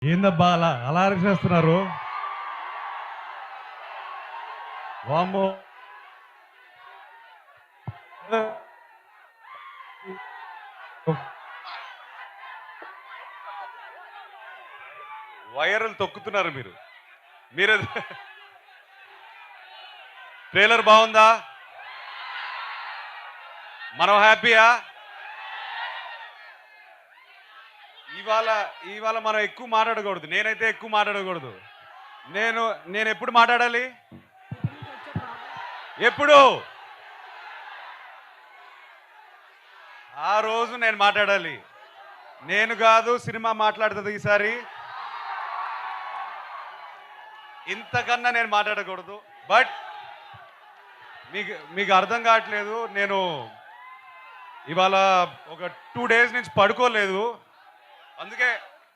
ఏందబ్బా అలా అలా అరిచేస్తున్నారు? వామ్మో! వైరల్ తొక్కుతున్నారు మీరు. మీరు ట్రైలర్ బాగుందా? మనం హ్యాపీయా? ఇవాళ ఇవాళ మనం ఎక్కువ మాట్లాడకూడదు. నేనైతే ఎక్కువ మాట్లాడకూడదు. నేను నేను ఎప్పుడు మాట్లాడాలి? ఎప్పుడు? ఆ రోజు నేను మాట్లాడాలి. నేను కాదు సినిమా మాట్లాడుతుంది ఈసారి. ఇంతకన్నా నేను మాట్లాడకూడదు. బట్ మీకు మీకు అర్థం కావట్లేదు. నేను ఇవాళ ఒక 2 days నుంచి పడుకోలేదు. అందుకే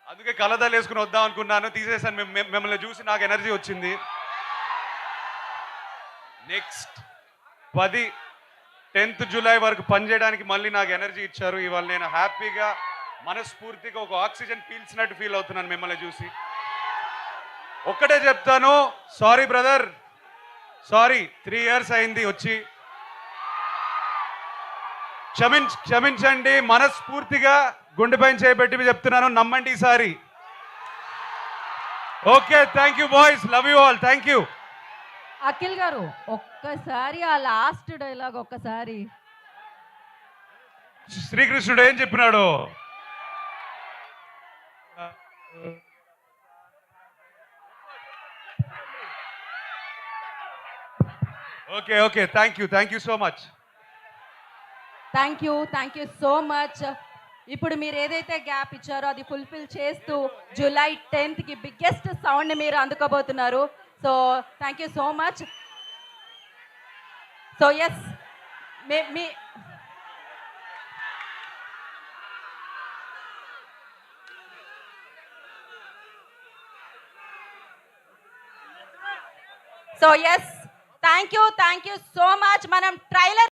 అందుకే కలదాలు వేసుకుని వద్దాం అనుకున్నాను. తీసేసాను. మిమ్మల్ని చూసి నాకు ఎనర్జీ వచ్చింది. నెక్స్ట్ 10th July వరకు పనిచేయడానికి మళ్ళీ నాకు ఎనర్జీ ఇచ్చారు. ఇవాళ నేను హ్యాపీగా మనస్ఫూర్తిగా ఒక ఆక్సిజన్ పీల్చినట్టు ఫీల్ అవుతున్నాను మిమ్మల్ని చూసి. ఒక్కటే చెప్తాను, సారీ బ్రదర్, సారీ. 3 years అయింది వచ్చి. క్షమించండి, మనస్ఫూర్తిగా గుండెపైన చేయబెట్టి చెప్తున్నాను, నమ్మండి ఈసారి. Okay, thank you boys, love you all, thank you. Akhil గారు ఒక్కసారి ఆ లాస్ట్ డైలాగ్ ఒక్కసారి. శ్రీకృష్ణుడు ఏం చెప్పినాడు? Okay okay, thank you so much. Thank you so much. ఇప్పుడు మీరు ఏదైతే గ్యాప్ ఇచ్చారో అది ఫుల్ఫిల్ చేస్తూ July 10th బిగ్గెస్ట్ సౌండ్ మీరు అందుకోబోతున్నారు. So thank you so much. So ఎస్, మీ సో ఎస్, థ్యాంక్ యూ సో మచ్. మనం ట్రైలర్